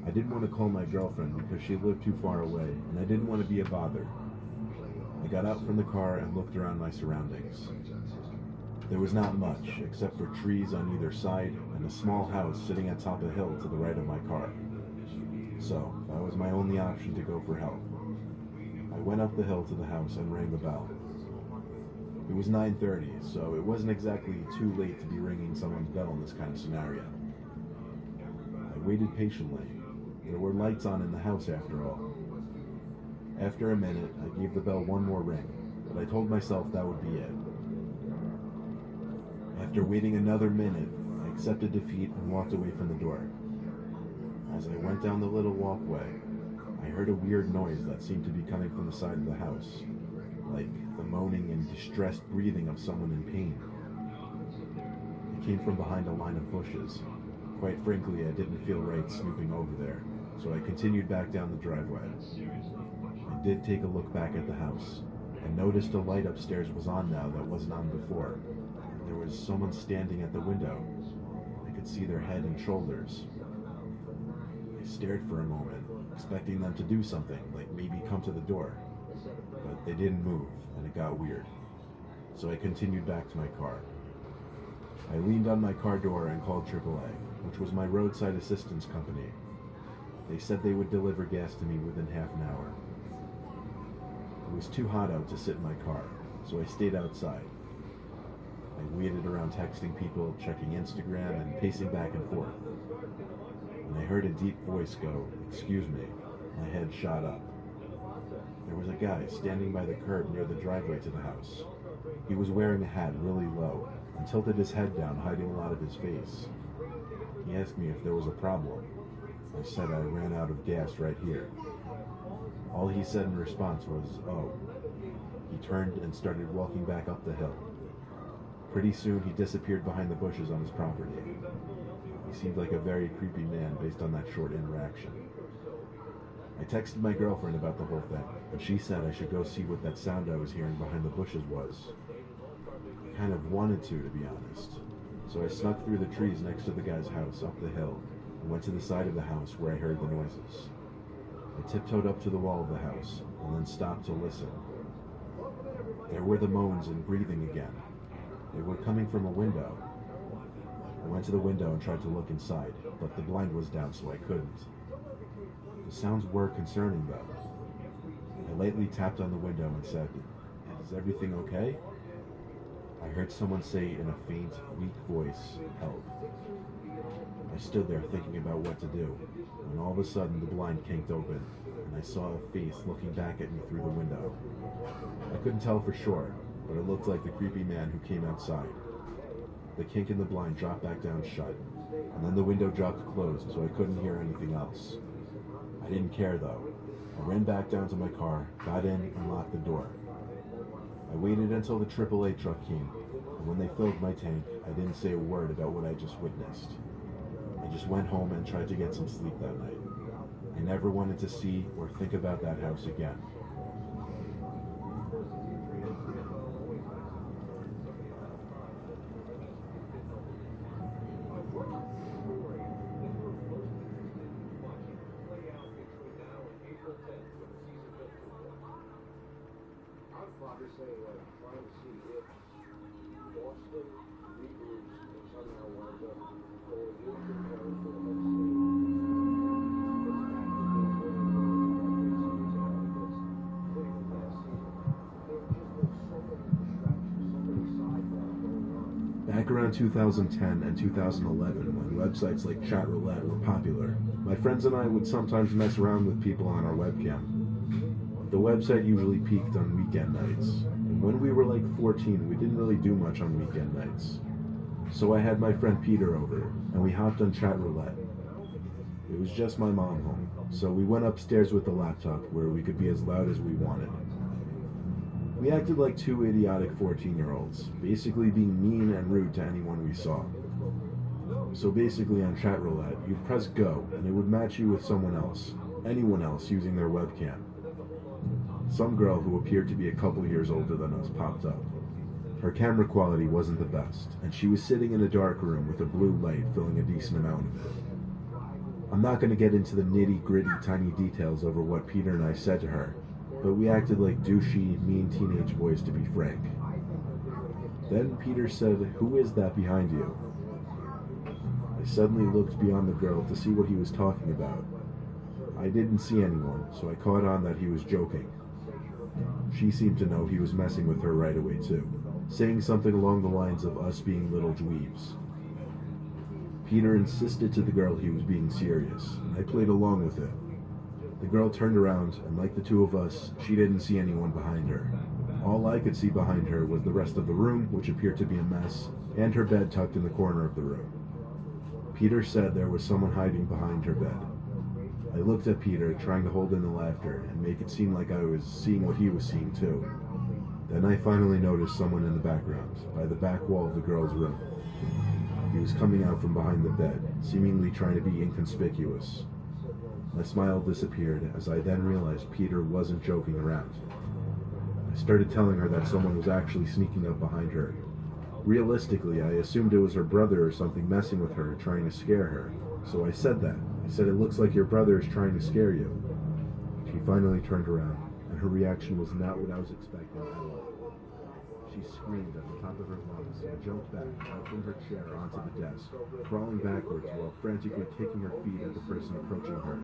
I didn't want to call my girlfriend because she lived too far away, and I didn't want to be a bother. I got out from the car and looked around my surroundings. There was not much, except for trees on either side and a small house sitting atop a hill to the right of my car. So, that was my only option to go for help. I went up the hill to the house and rang the bell. It was 9:30, so it wasn't exactly too late to be ringing someone's bell in this kind of scenario. I waited patiently. There were lights on in the house after all. After a minute, I gave the bell one more ring, but I told myself that would be it. After waiting another minute, I accepted defeat and walked away from the door. As I went down the little walkway, I heard a weird noise that seemed to be coming from the side of the house, like the moaning and distressed breathing of someone in pain. It came from behind a line of bushes. Quite frankly, I didn't feel right snooping over there, so I continued back down the driveway. I did take a look back at the house, and noticed a light upstairs was on now that wasn't on before. There was someone standing at the window. I could see their head and shoulders. I stared for a moment, expecting them to do something, like maybe come to the door. But they didn't move, and it got weird. So I continued back to my car. I leaned on my car door and called AAA, which was my roadside assistance company. They said they would deliver gas to me within half an hour. It was too hot out to sit in my car, so I stayed outside. I waited around texting people, checking Instagram, and pacing back and forth. When I heard a deep voice go, "Excuse me," my head shot up. There was a guy standing by the curb near the driveway to the house. He was wearing a hat really low and tilted his head down, hiding a lot of his face. He asked me if there was a problem. I said I ran out of gas right here. All he said in response was, "Oh." He turned and started walking back up the hill. Pretty soon he disappeared behind the bushes on his property. He seemed like a very creepy man based on that short interaction. I texted my girlfriend about the whole thing, and she said I should go see what that sound I was hearing behind the bushes was. I kind of wanted to be honest. So I snuck through the trees next to the guy's house up the hill and went to the side of the house where I heard the noises. I tiptoed up to the wall of the house and then stopped to listen. There were the moans and breathing again. They were coming from a window. I went to the window and tried to look inside, but the blind was down, so I couldn't. The sounds were concerning, though. I lightly tapped on the window and said, "Is everything okay?" I heard someone say in a faint, weak voice, "Help." I stood there thinking about what to do, when all of a sudden the blind kinked open, and I saw a face looking back at me through the window. I couldn't tell for sure, but it looked like the creepy man who came outside. The kink in the blind dropped back down shut, and then the window dropped closed so I couldn't hear anything else. I didn't care though. I ran back down to my car, got in, and locked the door. I waited until the AAA truck came, and when they filled my tank, I didn't say a word about what I just witnessed. I just went home and tried to get some sleep that night. I never wanted to see or think about that house again. Back around 2010 and 2011, when websites like Chat Roulette were popular, my friends and I would sometimes mess around with people on our webcam. The website usually peaked on weekend nights, and when we were like 14, we didn't really do much on weekend nights. So I had my friend Peter over, and we hopped on Chat Roulette. It was just my mom home, so we went upstairs with the laptop where we could be as loud as we wanted. We acted like two idiotic 14-year-olds, basically being mean and rude to anyone we saw. So basically on Chat Roulette, you'd press go, and it would match you with someone else, anyone else using their webcam. Some girl who appeared to be a couple years older than us popped up. Her camera quality wasn't the best, and she was sitting in a dark room with a blue light filling a decent amount of it. I'm not going to get into the nitty-gritty tiny details over what Peter and I said to her, but we acted like douchey, mean teenage boys, to be frank. Then Peter said, "Who is that behind you?" I suddenly looked beyond the girl to see what he was talking about. I didn't see anyone, so I caught on that he was joking. She seemed to know he was messing with her right away too, saying something along the lines of us being little dweebs. Peter insisted to the girl he was being serious, and I played along with it. The girl turned around, and like the two of us, she didn't see anyone behind her. All I could see behind her was the rest of the room, which appeared to be a mess, and her bed tucked in the corner of the room. Peter said there was someone hiding behind her bed. I looked at Peter, trying to hold in the laughter and make it seem like I was seeing what he was seeing too. Then I finally noticed someone in the background, by the back wall of the girl's room. He was coming out from behind the bed, seemingly trying to be inconspicuous. My smile disappeared as I then realized Peter wasn't joking around. I started telling her that someone was actually sneaking up behind her. Realistically, I assumed it was her brother or something messing with her, trying to scare her. So I said that. I said, "It looks like your brother is trying to scare you." She finally turned around, and her reaction was not what I was expecting at all. She screamed at the top of her lungs and jumped back out from her chair onto the desk, crawling backwards while frantically kicking her feet at the person approaching her.